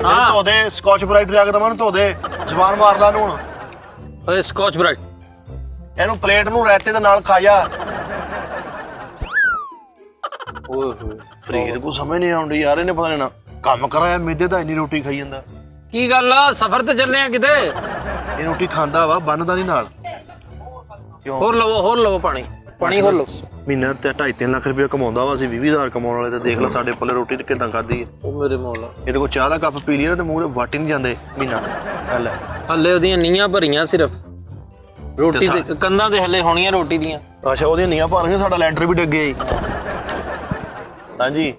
ਹਾਂ ਧੋ ਦੇ, ਸਕਾਚ ਬ੍ਰਾਈਟ ਲਿਆ ਕੇ ਦਵਾਂ ਨੂੰ ਧੋ ਦੇ। ਜ਼ਬਾਨ ਮਾਰਦਾ ਨੂੰ ਹੁਣ। ਓਏ ਸਕਾਚ ਬ੍ਰਾਈਟ ਇਹਨੂੰ ਪਲੇਟ ਨੂੰ ਰਾਇਤੇ ਦੇ ਨਾਲ ਖਾ ਜਾ। ਓਏ ਹੋਏ ਫਰੀਦ ਕੋ ਸਮਝ ਨਹੀਂ ਆਉਂਦੀ ਯਾਰ। ਇਹਨੇ ਪਤਾ ਨਹੀਂ ਨਾ ਕੰਮ ਕਰਾਇਆ ਮਿੱਦੇ ਦਾ ਇੰਨੀ ਰੋਟੀ ਖਾਈ ਜਾਂਦਾ। ਕੀ ਗੱਲ ਆ? ਸਫ਼ਰ ਤੇ ਚੱਲੇ ਆ ਕਿਤੇ? ਇਹ ਰੋਟੀ ਖਾਂਦਾ ਵਾ ਬੰਨਦਾ ਨਹੀਂ ਨਾਲ। ਕਿਉਂ? ਹੋਰ ਲਵੋ ਪਾਣੀ ਹੋਰ ਲਵੋ। ਮਹੀਨਾ ਤੇ 2.5-3 ਲੱਖ ਰੁਪਏ ਕਮਾਉਂਦਾ ਵਾ। ਅਸੀਂ 20,000 ਕਮਾਉਣ ਵਾਲੇ ਤੇ ਦੇਖ ਲੈ ਸਾਡੇ ਪੱਲੇ ਰੋਟੀ ਤੇ ਕਿਦਾਂ ਖਾਧੀ ਹੈ। ਉਹ ਮੇਰੇ ਮੌਲਾ ਇਹਦੇ ਕੋਲ ਚਾਹ ਦਾ ਕੱਪ ਪੀ ਲਿਆ ਤੇ ਮੂੰਹ ਤੇ ਵੱਟ ਹੀ ਨਹੀਂ ਜਾਂਦੇ ਮਹੀਨਾ। ਲੈ ਹੱਲੇ ਉਹਦੀਆਂ ਨੀਆਂ ਭਰੀਆਂ ਸਿਰਫ ਰੋਟੀ ਦੇ ਕੰਧਾਂ ਤੇ ਹੱਲੇ ਹੋਣੀਆਂ ਰੋਟੀ ਦੀਆਂ। ਅੱਛਾ ਉਹਦੀਆਂ ਨੀਆਂ ਭਰ ਗਈਆਂ, ਸਾਡਾ ਲੈਂਟਰ ਵੀ ਡਿੱਗ ਗਿਆ ਜੀ। ਹਾਂਜੀ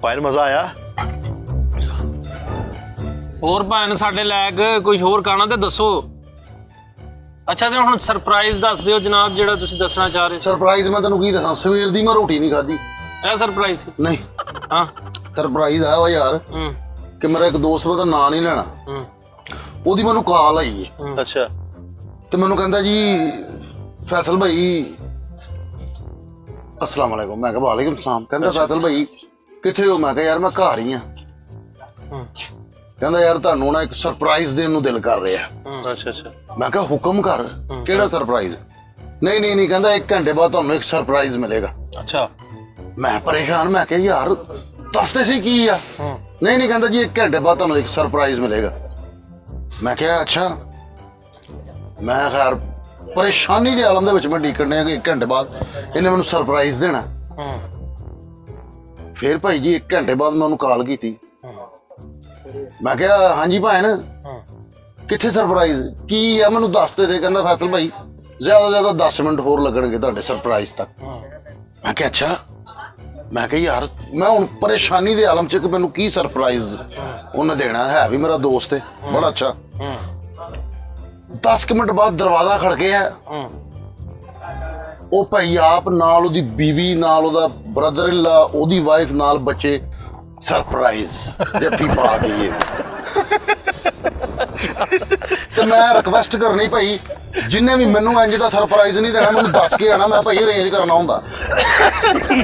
ਫਾਇਰ ਮਜ਼ਾ ਆਇਆ। ਹੋਰ ਭੈਣ ਸਾਡੇ ਲਾਇਕ ਕੁਝ ਹੋਰ ਖਾਣਾ ਤੇ ਦੱਸੋ। ਅੱਛਾ ਤੇ ਹੁਣ ਸਰਪ੍ਰਾਈਜ਼ ਦੱਸ ਦਿਓ ਜਨਾਬ, ਜਿਹੜਾ ਤੁਸੀਂ ਦੱਸਣਾ ਚਾਹ ਰਹੇ। ਸਰਪ੍ਰਾਈਜ਼ ਮੈਂ ਤੈਨੂੰ ਕੀ ਦੱਸਾਂ, ਸਵੇਰ ਦੀ ਮੈਂ ਰੋਟੀ ਨਹੀਂ ਖਾਧੀ। ਇਹ ਸਰਪ੍ਰਾਈਜ਼ ਨਹੀਂ ਹਾਂ ਸਰਪ੍ਰਾਈਜ਼ ਆ ਵਾ ਯਾਰ ਕਿ ਮੇਰਾ ਇੱਕ ਦੋਸਤ ਵਾ, ਨਾਂ ਨਹੀਂ ਲੈਣਾ, ਉਹਦੀ ਮੈਨੂੰ ਕਾਲ ਆਈ ਹੈ। ਅੱਛਾ ਤੇ ਮੈਨੂੰ ਕਹਿੰਦਾ ਜੀ ਫੈਸਲ ਭਾਈ अस्सलाम वालेकुम। मैं कहा वालेकुम सलाम। कहता फैसल भाई किथे हो? मैं कहा यार मैं घर ही हाँ। कहता यार ਤੁਹਾਨੂੰ ਨਾ ਇੱਕ ਸਰਪ੍ਰਾਈਜ਼ ਦੇਣ ਨੂੰ ਦਿਲ ਕਰ ਰਿਹਾ। ਅੱਛਾ ਅੱਛਾ। ਮੈਂ ਕਿਹਾ ਹੁਕਮ ਕਰ, ਕਿਹੜਾ ਸਰਪ੍ਰਾਈਜ਼? ਨਹੀਂ ਕਹਿੰਦਾ 1 ਘੰਟੇ ਬਾਅਦ ਤੁਹਾਨੂੰ ਇੱਕ ਸਰਪ੍ਰਾਈਜ਼ ਮਿਲੇਗਾ। ਅੱਛਾ ਮੈਂ ਪਰੇਸ਼ਾਨ, ਮੈਂ ਕਿਹਾ ਯਾਰ ਦੱਸਦੇ ਸੀ ਕੀ ਆ? ਨਹੀਂ ਕਹਿੰਦਾ ਜੀ 1 ਘੰਟੇ ਬਾਅਦ ਤੁਹਾਨੂੰ ਇੱਕ ਸਰਪ੍ਰਾਈਜ਼ ਮਿਲੇਗਾ। ਮੈਂ ਕਿਹਾ ਅੱਛਾ। ਮੈਂ ਖੈਰ ਪਰੇਸ਼ਾਨੀ ਦੇ ਆਲਮ ਦੇ ਵਿੱਚ ਮੈਂ ਡੀਕਣ ਡਿਆ ਕਿ 1 ਘੰਟੇ ਬਾਅਦ ਇਹਨੇ ਮੈਨੂੰ ਸਰਪ੍ਰਾਈਜ਼ ਦੇਣਾ। ਫਿਰ ਭਾਈ ਜੀ 1 ਘੰਟੇ ਬਾਅਦ ਮੈਂ ਉਹਨੂੰ ਕਾਲ ਕੀਤੀ। ਮੈਂ ਕਿਹਾ ਹਾਂਜੀ ਭੈਣ ਕਿੱਥੇ ਸਰਪ੍ਰਾਈਜ਼ ਕੀ ਆ, ਮੈਨੂੰ ਦੱਸ ਦੇ। ਕਹਿੰਦਾ ਫੈਸਲ ਭਾਈ ਜ਼ਿਆਦਾ 10 ਮਿੰਟ ਹੋਰ ਲੱਗਣਗੇ ਤੁਹਾਡੇ ਸਰਪ੍ਰਾਈਜ਼ ਤੱਕ। ਮੈਂ ਕਿਹਾ ਅੱਛਾ। ਮੈਂ ਕਿਹਾ ਯਾਰ ਮੈਂ ਹੁਣ ਪਰੇਸ਼ਾਨੀ ਦੇ ਆਲਮ ਚ ਕਿ ਮੈਨੂੰ ਕੀ ਸਰਪ੍ਰਾਈਜ਼ ਉਹਨੇ ਦੇਣਾ ਹੈ, ਵੀ ਮੇਰਾ ਦੋਸਤ ਹੈ ਬੜਾ ਅੱਛਾ। 10 ਮਿੰਟ ਬਾਅਦ ਦਰਵਾਜ਼ਾ ਖੜਕਿਆ। ਉਹ ਭਾਈ ਆਪ ਨਾਲ ਉਹਦੀ ਬੀਵੀ ਨਾਲ ਉਹਦਾ ਬ੍ਰਦਰ ਇਨ ਲਾ ਉਹਦੀ ਵਾਈਫ ਨਾਲ ਬੱਚੇ ਸਰਪ੍ਰਾਈਜ਼ ਜੱਫੀ ਪਾ ਗਈ। ਤੇ ਮੈਂ ਰਿਕਵੈਸਟ ਕਰਨੀ ਭਾਈ ਜਿੰਨੇ ਵੀ ਮੈਨੂੰ ਇੰਜ ਦਾ ਸਰਪ੍ਰਾਈਜ਼ ਨਹੀਂ ਦੇਣਾ ਮੈਨੂੰ ਦੱਸ ਕੇ ਆਣਾ। ਮੈਂ ਭਾਈ ਅਰੇਂਜ ਕਰਨਾ ਹੁੰਦਾ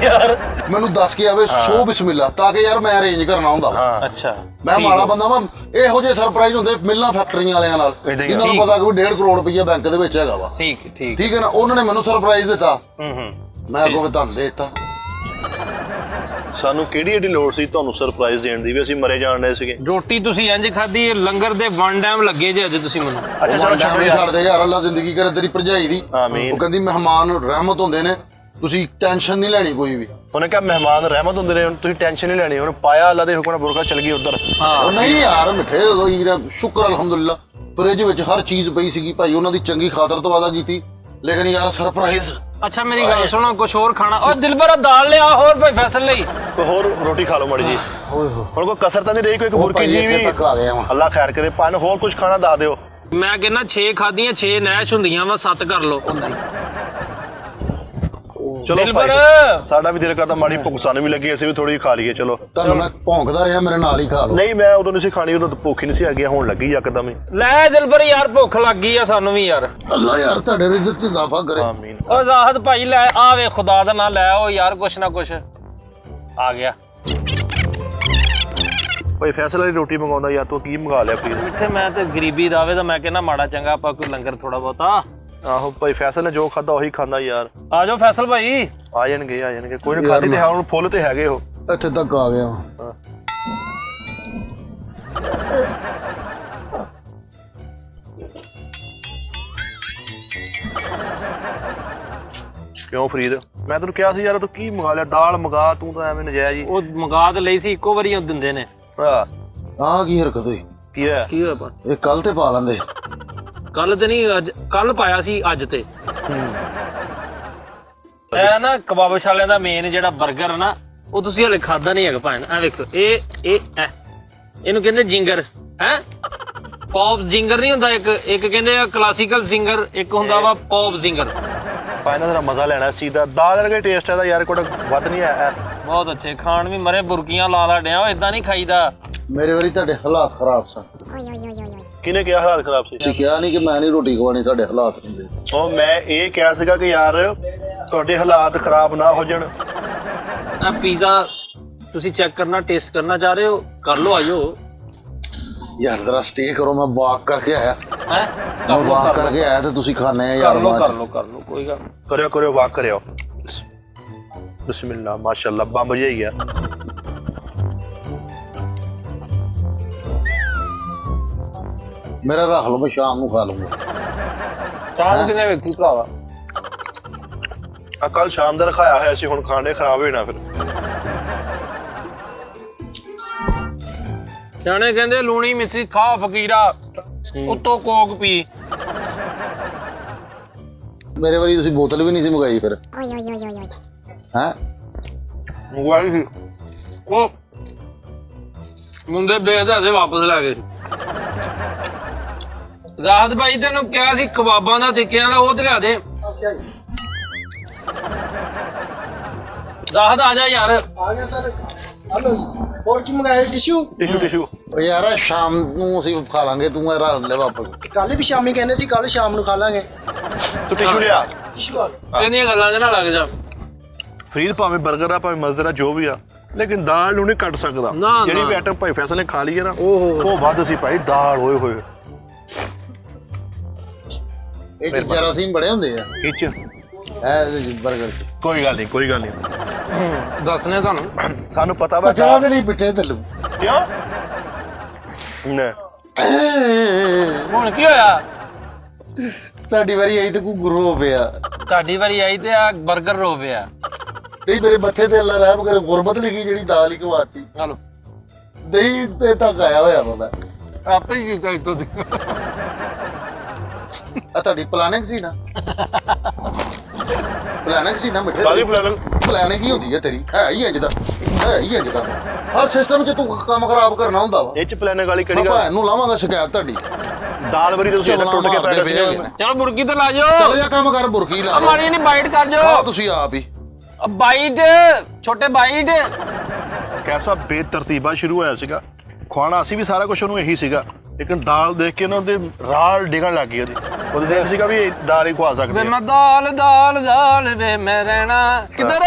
ਯਾਰ, ਮੈਨੂੰ ਦੱਸ ਕੇ ਆਵੇ ਸੋ ਬਿਸਮਿਲ੍ਲਾ, ਤਾਂ ਕਿ ਯਾਰ ਮੈਂ ਅਰੇਂਜ ਕਰਨਾ ਹੁੰਦਾ। ਅੱਛਾ ਮੈਂ ਮਾੜਾ ਬੰਦਾ ਵਾ। ਇਹੋ ਜਿਹੇ ਸਰਪ੍ਰਾਈਜ਼ ਹੁੰਦੇ ਮਿਲਣਾ ਫੈਕਟਰੀਆਂ ਵਾਲਿਆਂ ਨਾਲ, ਜਿਨ੍ਹਾਂ ਨੂੰ ਪਤਾ ਕਿ 1.5 ਕਰੋੜ ਰੁਪਈਆ ਬੈਂਕ ਦੇ ਵਿੱਚ ਹੈਗਾ ਵਾ। ਠੀਕ ਹੈ ਨਾ। ਉਹਨਾਂ ਨੇ ਮੈਨੂੰ ਸਰਪ੍ਰਾਈਜ਼ ਦਿੱਤਾ, ਮੈਂ ਅੱਗੋਂ ਤੁਹਾਨੂੰ ਦੇ ਦਿੱਤਾ। ਸਾਨੂੰ ਕਿਹੜੀ ਏਡੀ ਲੋੜ ਸੀ ਤੁਹਾਨੂੰ ਸਰਪ੍ਰਾਈਜ਼ ਦੇਣ ਦੀ? ਵੀ ਅਸੀਂ ਮਰੇ ਜਾਣ ਰਹੇ ਸੀਗੇ। ਰੋਟੀ ਤੁਸੀਂ ਇੰਜ ਖਾਧੀ, ਲੰਗਰ ਦੇ 1 ਟਾਈਮ ਲੱਗੇ ਜੇ ਅੱਜ ਤੁਸੀਂ ਮੈਨੂੰ। ਅੱਛਾ ਚਲੋ ਛੱਡੋ ਯਾਰ। ਛੱਡ ਦੇ ਯਾਰ, ਅੱਲਾ ਜ਼ਿੰਦਗੀ ਕਰੇ ਤੇਰੀ ਭਰਜਾਈ ਦੀ। ਆਮੀਨ। ਉਹ ਕਹਿੰਦੀ ਮਹਿਮਾਨ ਰਹਿਮਤ ਹੁੰਦੇ ਨੇ, ਤੁਸੀਂ ਟੈਨਸ਼ਨ ਨਹੀਂ ਲੈਣੀ ਕੋਈ ਵੀ। ਉਹਨੇ ਕਿਹਾ ਮਹਿਮਾਨ ਰਹਿਮਤ ਹੁੰਦੇ ਨੇ, ਹੁਣ ਤੁਸੀਂ ਟੈਨਸ਼ਨ ਨਹੀਂ ਲੈਣੀ। ਹੁਣ ਪਾਇਆ ਅੱਲਾ ਦੇ ਹੁਕਮ ਨਾਲ ਬੁਰਕਾ ਚਲ ਗਈ ਉਧਰ। ਉਹ ਨਹੀਂ ਯਾਰ ਮਿੱਠੇ ਸ਼ੁਕਰ ਅਲਹਮਦੁਲਿਲਾ ਫਰਿੱਜ ਵਿੱਚ ਹਰ ਚੀਜ਼ ਪਈ ਸੀਗੀ ਭਾਈ, ਉਹਨਾਂ ਦੀ ਚੰਗੀ ਖਾਤਰ ਤੋਂ ਵਾਦਾ ਕੀਤੀ। ਲੇਕਿਨ ਯਾਰ ਸਰਪ੍ਰਾਈਜ਼। ਅੱਛਾ ਮੇਰੀ ਗੱਲ ਸੁਣੋ, ਕੁਝ ਹੋਰ ਖਾਣਾ? ਉਹ ਦਿਲਬਰਾ ਦਾਲ ਲਿਆ ਹੋਰ ਭਾਈ ਫੈਸਲ ਲਈ। ਕੋਈ ਹੋਰ ਰੋਟੀ ਖਾ ਲਓ ਮਾੜੀ ਜੀ। ਹੁਣ ਕੋਈ ਕਸਰ ਤਾਂ ਨਹੀਂ ਰਹੀ, ਕੋਈ ਬੁਰਕੀ ਜੀ ਵੀ। ਅੱਲਾ ਖੈਰ ਕਰੇ। ਪਾਣ ਹੋਰ ਕੁਝ ਖਾਣਾ ਦੱਸ ਦਿਓ। ਮੈਂ ਕਹਿੰਦਾ 6 ਖਾਧੀਆਂ, 6 ਨੈਸ਼ ਹੁੰਦੀਆਂ ਵਾ, 7 ਕਰ ਲਓ। ਚਲੋ ਦਿਲਬਰ ਭਾਈ, ਸਾਡਾ ਵੀ ਦਿਲ ਕਰਦਾ ਮਾੜੀ ਭੁੱਖ ਸਾਨੂੰ ਵੀ ਲੱਗੀ, ਅਸੀਂ ਵੀ ਥੋੜੀ ਖਾ ਲਈਏ। ਚਲੋ ਤੁਹਾਨੂੰ ਮੈਂ ਭੌਂਕਦਾ ਰਿਹਾ, ਮੇਰੇ ਨਾਲ ਹੀ ਖਾ ਲਓ। ਨਹੀਂ ਮੈਂ ਉਦੋਂ ਨਹੀਂ ਸੀ ਖਾਣੀ, ਉਦੋਂ ਭੁੱਖ ਹੀ ਨਹੀਂ ਸੀ ਹੈਗੀ, ਹੁਣ ਲੱਗੀ ਯਕਦਮ ਹੀ। ਲੈ ਦਿਲਬਰ ਯਾਰ ਭੁੱਖ ਲੱਗ ਗਈ ਆ ਸਾਨੂੰ ਵੀ ਯਾਰ। ਅੱਲਾ ਯਾਰ ਤੁਹਾਡੇ ਰਿਜ਼ਕ 'ਚ ਇਜ਼ਾਫਾ ਕਰੇ। ਆਮੀਨ। ਓ ਜ਼ਾਹਦ ਭਾਈ ਲੈ ਆਵੇ, ਖੁਦਾ ਦਾ ਨਾਂ ਲੈ ਆਓ ਯਾਰ, ਕੁਛ ਨਾ ਕੁਛ ਆ ਗਿਆ। ਭਾਈ ਫੈਸਲ ਵਾਲੀ ਰੋਟੀ ਮੰਗਾਉਂਦਾ ਯਾਰ, ਤੂੰ ਕੀ ਮੰਗਾ ਲਿਆ ਪਲੀਜ਼? ਇੱਥੇ ਮੈਂ ਤੇ ਗਰੀਬੀ ਦਾਵੇ ਤਾਂ ਮੈਂ ਕਹਿੰਦਾ ਮਾੜਾ ਚੰਗਾ ਆਪਾਂ ਕੋਈ ਲੰਗਰ ਥੋੜਾ ਬਹੁਤਾ। ਆਹੋ ਭਾਈ ਫੈਸਲ ਨੇ ਜੋ ਖਾਦਾ ਉਹੀ ਖਾਂਦਾ ਯਾਰ। ਆ ਜਾਓ ਫੈਸਲ ਭਾਈ। ਆ ਜਾਣਗੇ ਕੋਈ ਨਾ, ਖਾਦੀ ਤੇ ਹੈ ਹੁਣ, ਫੁੱਲ ਤੇ ਹੈਗੇ ਉਹ। ਇੱਥੇ ਤੱਕ ਆ ਗਿਆ। ਹਾਂ। ਕਿਉਂ ਫਰੀਦ, ਮੈਂ ਤੈਨੂੰ ਕਿਹਾ ਸੀ ਯਾਰ ਤੂੰ ਕੀ ਮੰਗਾ ਲਿਆ? ਦਾਲ ਮੰਗਾ, ਤੂੰ ਤਾਂ ਐਵੇਂ ਨਜਾਇਜ਼ ਹੀ। ਉਹ ਮੰਗਾ ਤੇ ਲਈ ਸੀ, ਇੱਕੋ ਵਾਰੀ ਉਹ ਦਿੰਦੇ ਨੇ। ਆਹ ਕੀ ਹਰਕਤ ਹੋਈ? ਕੀ ਹੈ? ਕੀ ਹੋਇਆ ਪਾ? ਇਹ ਕੱਲ ਤੇ ਪਾ ਲੈਂਦੇ। ਕੱਲ ਤੇ ਨਹੀਂ, ਅੱਜ ਕੱਲ ਪਾਇਆ ਸੀ, ਅੱਜ ਤੇ ਇਹ ਨਾ ਕਬਾਬਸ਼ ਵਾਲਿਆਂ ਦਾ ਮੇਨ ਜਿਹੜਾ 버ਗਰ ਹੈ ਨਾ, ਉਹ ਤੁਸੀਂ ਹਲੇ ਖਾਦਾ ਨਹੀਂ ਹੈਗਾ ਭਾਣ। ਆ ਵੇਖੋ ਇਹਨੂੰ ਕਹਿੰਦੇ ਜਿੰਗਰ ਹੈ। ਪੌਪ ਜਿੰਗਰ ਨਹੀਂ ਹੁੰਦਾ, ਇੱਕ ਕਹਿੰਦੇ ਆ ਕਲਾਸੀਕਲ ਜ਼ਿੰਗਰ, ਇੱਕ ਹੁੰਦਾ ਵਾ ਪੌਪ ਜ਼ਿੰਗਰ। ਇਹਨਾਂ ਦਾ ਮਜ਼ਾ ਲੈਣਾ ਇਸ ਚੀਜ਼ ਦਾ। ਦਾਲ ਵਰਗਾ ਟੇਸਟ ਹੈ ਦਾ ਯਾਰ, ਕੋਈ ਵੱਧ ਨਹੀਂ ਆਇਆ। ਬਹੁਤ ਅੱਛੇ ਖਾਣ ਵੀ ਮਰੇ, ਬੁਰਕੀਆਂ ਲਾ ਡਿਆ, ਉਹ ਇਦਾਂ ਨਹੀਂ ਖਾਈਦਾ। ਮੇਰੇ ਵਾਰੀ ਤੁਹਾਡੇ ਹਾਲਾਤ ਖਰਾਬ ਸਨ। ਕਿਹਨੇ ਕਿਹਾ ਹਾਲਾਤ ਖਰਾਬ ਸੀ? ਤੁਸੀਂ ਕਿਹਾ ਨਹੀਂ ਕਿ ਮੈਂ ਨਹੀਂ ਰੋਟੀ ਖਵਾਣੀ, ਸਾਡੇ ਹਾਲਾਤ ਹੁੰਦੇ। ਉਹ ਮੈਂ ਇਹ ਕਿਹਾ ਸੀਗਾ ਕਿ ਯਾਰ ਤੁਹਾਡੇ ਹਾਲਾਤ ਖਰਾਬ ਨਾ ਹੋ ਜਾਣ। ਆ ਪੀਜ਼ਾ ਤੁਸੀਂ ਚੈੱਕ ਕਰਨਾ, ਟੇਸਟ ਕਰਨਾ ਚਾਹ ਰਹੇ ਹੋ, ਕਰ ਲਓ, ਆਇਓ। ਯਾਰ ਜ਼ਰਾ ਸਟੇ ਕਰੋ, ਮੈਂ ਵਾਕ ਕਰਕੇ ਆਇਆ। ਹੈ ਮੈਂ ਵਾਕ ਕਰਕੇ ਆਇਆ ਤੇ ਤੁਸੀਂ ਖਾਣੇ ਆ ਯਾਰ। ਕਰ ਲਓ ਕੋਈ ਗੱਲ। ਕਰਿਓ ਵਾਕ ਕਰਿਓ। ਬਿਸਮਿਲ੍ਲਾ, ਮਾਸ਼ਾਅੱਲਾ, ਬੰਬ ਜਿਹਾ ਹੀ ਆ। ਮੇਰਾ ਰੱਖ ਲਓ, ਮੈਂ ਸ਼ਾਮ ਨੂੰ ਖਾ ਲੂੰਗਾ। ਚਾਹ ਕਿਨੇ ਵੇਖੀ ਭਰਾਵਾ? ਆ ਕੱਲ ਸ਼ਾਮ ਦਾ ਰਖਾਇਆ ਹੋਇਆ ਸੀ, ਹੁਣ ਖਾਣੇ ਖਰਾਬ ਹੋ ਜਾਣਾ ਫਿਰ। ਸਿਆਣੇ ਕਹਿੰਦੇ ਲੂਣੀ ਮਿੱਠੀ ਖਾ ਫਕੀਰਾ, ਉੱਤੋਂ ਕੋਕ ਪੀ। ਮੇਰੇ ਵਾਰੀ ਤੁਸੀਂ ਬੋਤਲ ਵੀ ਨਹੀਂ ਸੀ ਮੰਗਾਈ ਫਿਰ। ਹੈ ਮੰਗਵਾਈ ਸੀ। ਉਹ ਮੁੰਡੇ ਬੇਹਦਾ ਸੇ ਵਾਪਸ ਲੈ ਗਏ। ਜ਼ਾਹਦ ਭਾਈ ਤੈਨੂੰ ਕਿਹਾ ਸੀ ਕਬਾਬਾਂ ਦਾ ਦੇਖਿਆ ਨਾ, ਉਹ ਤੇ ਲਿਆ ਦੇ। ਜ਼ਾਹਦ ਆ ਜਾ ਯਾਰ। ਆ ਗਿਆ ਸਰ। ਹਲੋ ਹੋਰ ਕੀ ਮੰਗਾਇਆ? ਟਿਸ਼ੂ ਟਿਸ਼ੂ ਉਹ ਯਾਰ ਸ਼ਾਮ ਨੂੰ ਅਸੀਂ ਖਾ ਲਾਂਗੇ, ਤੂੰ ਇਹ ਰੱਖ ਲੈ ਵਾਪਸ। ਕੱਲ ਵੀ ਸ਼ਾਮੀ ਕਹਿੰਦੇ ਸੀ, ਕੱਲ ਸ਼ਾਮ ਨੂੰ ਖਾ ਲਾਂਗੇ। ਤੂੰ ਟਿਸ਼ੂ ਲਿਆ। ਟਿਸ਼ੂ ਆ ਇਹਦੀਆਂ ਗੱਲਾਂ 'ਚ ਨਾ ਲੱਗ ਜਾ। ਫਰੀਦ ਭਾਵੇਂ 버ਗਰ ਆ, ਭਾਵੇਂ ਮਜ਼ਦਰ ਆ, ਜੋ ਵੀ ਆ, ਲੇਕਿਨ ਦਾਲ ਨੂੰ ਨਹੀਂ ਕੱਟ ਸਕਦਾ। ਜਿਹੜੀ ਵੀ ਆਈਟਮ ਭਾਈ ਫੈਸਲ ਨੇ ਖਾ ਲਈ ਹੈ ਨਾ, ਉਹ ਵੱਧ ਸੀ ਭਾਈ। ਦਾਲ ਹੋਏ ਇਹ ਜਰਾਸੀਮ ਬੜੇ ਹੁੰਦੇ ਆ ਖਿੱਚ। ਇਹ 버ਗਰ। ਕੋਈ ਗੱਲ ਨਹੀਂ। ਦੱਸਨੇ ਤੁਹਾਨੂੰ ਸਾਨੂੰ ਪਤਾ ਵਾ। ਚਾਹ ਤੇ ਨਹੀਂ ਪਿੱਛੇ ਤੈਨੂੰ ਕਿਉਂ? ਨਾ ਹੁਣ ਕੀ ਹੋਇਆ? ਸਾਡੀ ਵਾਰੀ ਆਈ ਤੇ ਕੋਈ ਗੁਰੂ ਹੋ ਪਿਆ। ਤੁਹਾਡੀ ਵਾਰੀ ਆਈ ਤੇ ਆ 버ਗਰ ਰੋ ਪਿਆ। ਨਹੀਂ ਮੇਰੇ ਮੱਥੇ ਤੇ ਅੱਲਾ ਰਹਿਮ ਕਰੇ, ਗੁਰਬਤ ਲਿਖੀ ਜਿਹੜੀ ਦਾਲ ਹੀ ਖਵਾਤੀ। ਚਲੋ ਦਹੀਂ ਤੇ ਤੱਕ ਆਇਆ ਹੋਇਆ ਮੈਂ। ਆਪੇ ਹੀ ਕੀਤਾ ਇਤੋਂ ਦੀ। ਆ ਤੁਹਾਡੀ ਪਲਾਨਿੰਗ ਸੀ ਨਾ? ਪਲਾਨਿੰਗ ਸੀ ਨਾ ਮਿੱਠੇ? ਕਾਹਦੀ ਪਲਾਨਿੰਗ? ਪਲਾਨਿੰਗ ਹੀ ਹੁੰਦੀ ਹੈ ਤੇਰੀ। ਹੈ ਹੀ ਇੰਜ ਦਾ, ਹੈ ਹੀ ਇੰਜ ਦਾ। ਹਰ ਸਿਸਟਮ 'ਚ ਤੂੰ ਕੰਮ ਖਰਾਬ ਕਰਨਾ ਹੁੰਦਾ ਵਾ। ਇਹ ਚ ਪਲਾਨਿੰਗ ਵਾਲੀ ਕਿਹੜੀ ਮੈਂ ਗੱਲ? ਭੈਣ ਨੂੰ ਲਾਵਾਂਗਾ ਸ਼ਿਕਾਇਤ ਤੁਹਾਡੀ। ਦਾਲ ਵਾਰੀ ਤੇ ਤੁਸੀਂ ਇੱਧਰ ਟੁੱਟ ਕੇ ਪੈ ਗਏ ਸੀ। ਚਲੋ ਬੁਰਕੀ ਤੇ ਲਾ ਜਾਓ। ਚਲ ਜਾ ਕੰਮ ਕਰ, ਬੁਰਕੀ ਲਾ ਲਓ। ਮਾੜੀ ਨਹੀਂ ਬਾਈਟ ਕਰ ਖਾਓ ਜਾਓ। ਤੁਸੀਂ ਆਪ ਹੀ। ਬਾਈਟ ਛੋਟੇ ਬਾਈਟ। ਕੈਸਾ ਬੇਤਰਤੀਬਾ ਸ਼ੁਰੂ ਹੋਇਆ ਸੀਗਾ ਖਾਣਾ। ਅਸੀਂ ਵੀ ਸਾਰਾ ਕੁਝ ਉਹਨੂੰ ਇਹੀ ਸੀਗਾ, ਲੇਕਿਨ ਦਾਲ ਦੇਖ ਕੇ ਨਾ ਉਹਦੇ ਰਾਲ ਡਿੱਗਣ ਲੱਗ ਗਈ। ਉਹਦੇ ਸਿਰ ਸੀਗਾ ਵੀ ਦਾਲ ਹੀ ਖਵਾ ਸਕਦੇ ਵੇ ਆ। ਮੈਂ ਦਾਲ ਵੇ ਮੈਂ ਰਹਿਣਾ ਕਿੱਧਰ?